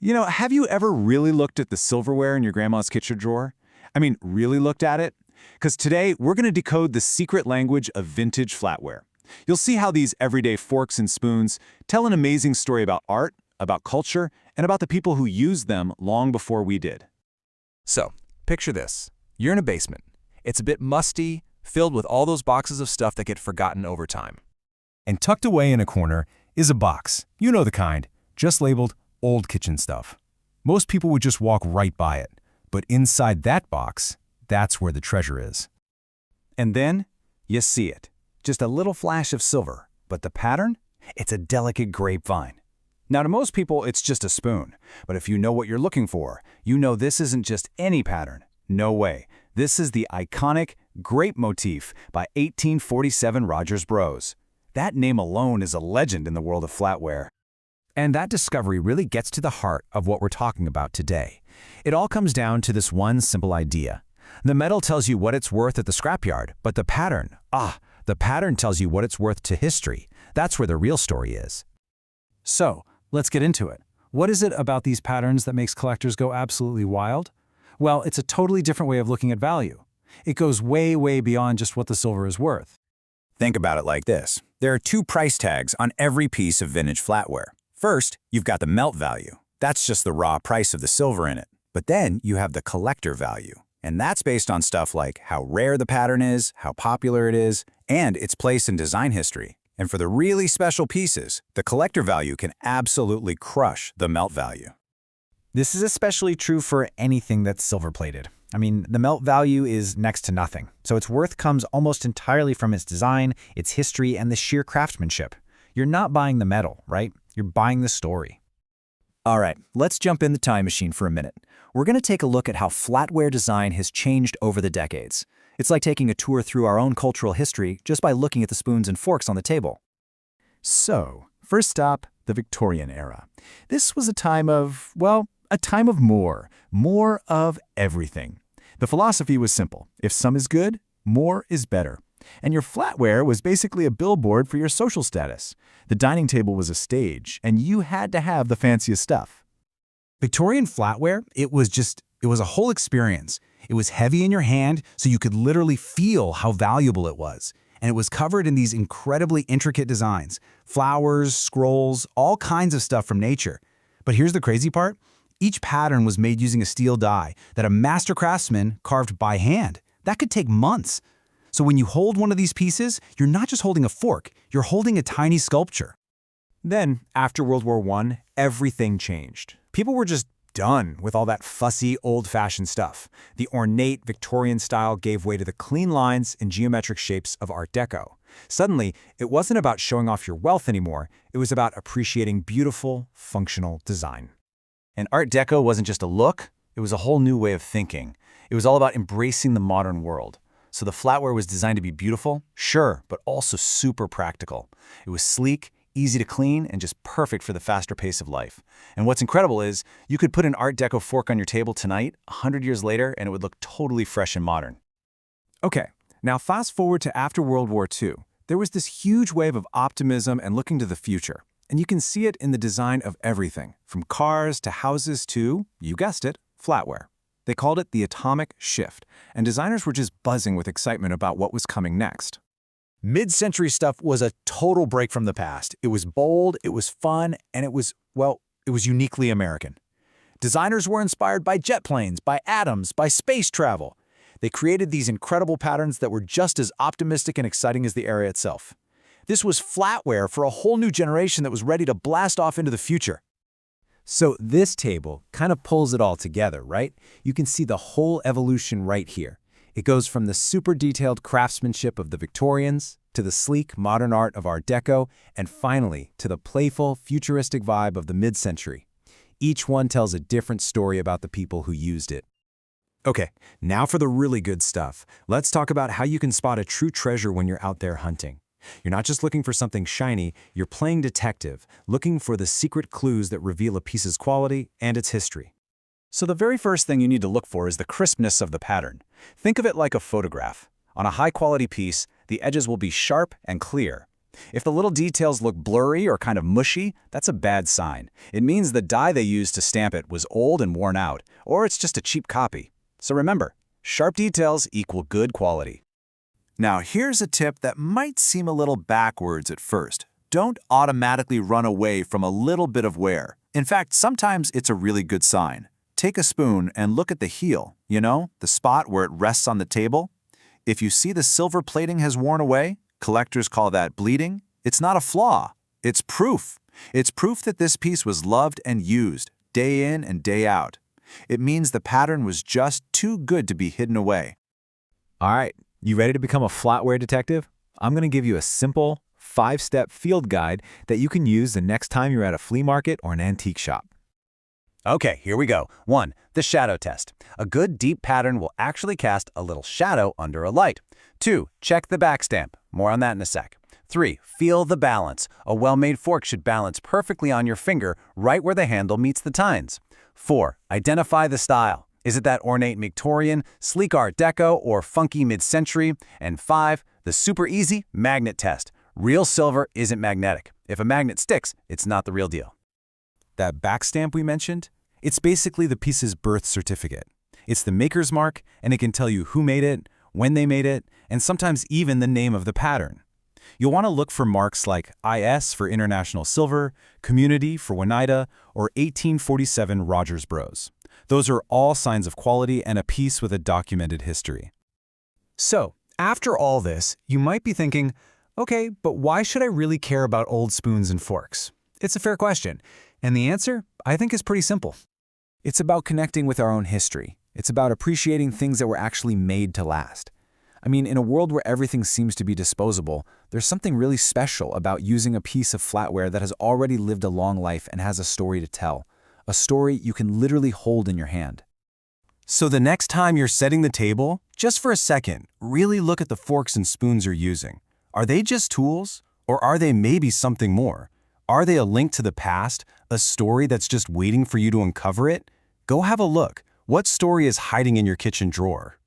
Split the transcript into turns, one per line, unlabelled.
Have you ever really looked at the silverware in your grandma's kitchen drawer? I mean, really looked at it? Because today, we're going to decode the secret language of vintage flatware. You'll see how these everyday forks and spoons tell an amazing story about art, about culture, and about the people who used them long before we did.
So, picture this. You're in a basement. It's a bit musty, filled with all those boxes of stuff that get forgotten over time. And tucked away in a corner is a box. You know the kind, just labeled old kitchen stuff. Most people would just walk right by it. But inside that box, that's where the treasure is.
And then, you see it. Just a little flash of silver. But the pattern? It's a delicate grapevine. Now, to most people, it's just a spoon. But if you know what you're looking for, you know this isn't just any pattern. No way. This is the iconic grape motif by 1847 Rogers Bros. That name alone is a legend in the world of flatware.
And that discovery really gets to the heart of what we're talking about today. It all comes down to this one simple idea. The metal tells you what it's worth at the scrapyard, but the pattern tells you what it's worth to history. That's where the real story is.
So, let's get into it. What is it about these patterns that makes collectors go absolutely wild? Well, it's a totally different way of looking at value. It goes way, way beyond just what the silver is worth.
Think about it like this. There are two price tags on every piece of vintage flatware. First, you've got the melt value. That's just the raw price of the silver in it. But then you have the collector value. And that's based on stuff like how rare the pattern is, how popular it is, and its place in design history. And for the really special pieces, the collector value can absolutely crush the melt value.
This is especially true for anything that's silver-plated. I mean, the melt value is next to nothing, so its worth comes almost entirely from its design, its history, and the sheer craftsmanship. You're not buying the metal, right? You're buying the story.
All right, let's jump in the time machine for a minute. We're going to take a look at how flatware design has changed over the decades. It's like taking a tour through our own cultural history just by looking at the spoons and forks on the table.
So, first stop, the Victorian era. This was a time of, well, a time of more of everything. The philosophy was simple. If some is good, more is better. And your flatware was basically a billboard for your social status. The dining table was a stage, and you had to have the fanciest stuff.
Victorian flatware, it was a whole experience. It was heavy in your hand, so you could literally feel how valuable it was. And it was covered in these incredibly intricate designs. Flowers, scrolls, all kinds of stuff from nature. But here's the crazy part. Each pattern was made using a steel die that a master craftsman carved by hand. That could take months. So when you hold one of these pieces, you're not just holding a fork, you're holding a tiny sculpture.
Then, after World War I, everything changed. People were just done with all that fussy, old-fashioned stuff. The ornate Victorian style gave way to the clean lines and geometric shapes of Art Deco. Suddenly, it wasn't about showing off your wealth anymore, it was about appreciating beautiful, functional design.
And Art Deco wasn't just a look, it was a whole new way of thinking. It was all about embracing the modern world. So the flatware was designed to be beautiful, sure, but also super practical. It was sleek, easy to clean, and just perfect for the faster pace of life. And what's incredible is, you could put an Art Deco fork on your table tonight, 100 years later, and it would look totally fresh and modern.
Okay, now fast forward to after World War II. There was this huge wave of optimism and looking to the future. And you can see it in the design of everything, from cars to houses to, you guessed it, flatware. They called it the atomic shift, and designers were just buzzing with excitement about what was coming next.
Mid-century stuff was a total break from the past. It was bold, it was fun, and it was uniquely American. Designers were inspired by jet planes, by atoms, by space travel. They created these incredible patterns that were just as optimistic and exciting as the era itself. This was flatware for a whole new generation that was ready to blast off into the future.
So this table kind of pulls it all together, right? You can see the whole evolution right here. It goes from the super detailed craftsmanship of the Victorians to the sleek modern art of Art Deco, and finally to the playful, futuristic vibe of the mid-century. Each one tells a different story about the people who used it.
Okay, now for the really good stuff. Let's talk about how you can spot a true treasure when you're out there hunting. You're not just looking for something shiny, you're playing detective, looking for the secret clues that reveal a piece's quality and its history.
So the very first thing you need to look for is the crispness of the pattern. Think of it like a photograph. On a high-quality piece, the edges will be sharp and clear.
If the little details look blurry or kind of mushy, that's a bad sign. It means the die they used to stamp it was old and worn out, or it's just a cheap copy. So remember, sharp details equal good quality.
Now here's a tip that might seem a little backwards at first. Don't automatically run away from a little bit of wear. In fact, sometimes it's a really good sign. Take a spoon and look at the heel, the spot where it rests on the table. If you see the silver plating has worn away, collectors call that bleeding. It's not a flaw. It's proof. It's proof that this piece was loved and used, day in and day out. It means the pattern was just too good to be hidden away.
All right, you ready to become a flatware detective? I'm going to give you a simple, 5-step field guide that you can use the next time you're at a flea market or an antique shop.
Okay, here we go. 1. The shadow test. A good deep pattern will actually cast a little shadow under a light. 2. Check the back stamp. More on that in a sec. 3. Feel the balance. A well-made fork should balance perfectly on your finger right where the handle meets the tines. 4. Identify the style. Is it that ornate Victorian, sleek Art Deco, or funky mid-century? And 5. The super easy magnet test. Real silver isn't magnetic. If a magnet sticks, it's not the real deal.
That back stamp we mentioned? It's basically the piece's birth certificate. It's the maker's mark, and it can tell you who made it, when they made it, and sometimes even the name of the pattern. You'll want to look for marks like IS for International Silver, Community for Oneida, or 1847 Rogers Bros. Those are all signs of quality and a piece with a documented history.
So, after all this, you might be thinking, okay, but why should I really care about old spoons and forks? It's a fair question, and the answer, I think, is pretty simple.
It's about connecting with our own history. It's about appreciating things that were actually made to last. I mean, in a world where everything seems to be disposable, there's something really special about using a piece of flatware that has already lived a long life and has a story to tell. A story you can literally hold in your hand.
So the next time you're setting the table, just for a second, really look at the forks and spoons you're using. Are they just tools? Or are they maybe something more? Are they a link to the past, a story that's just waiting for you to uncover it? Go have a look. What story is hiding in your kitchen drawer?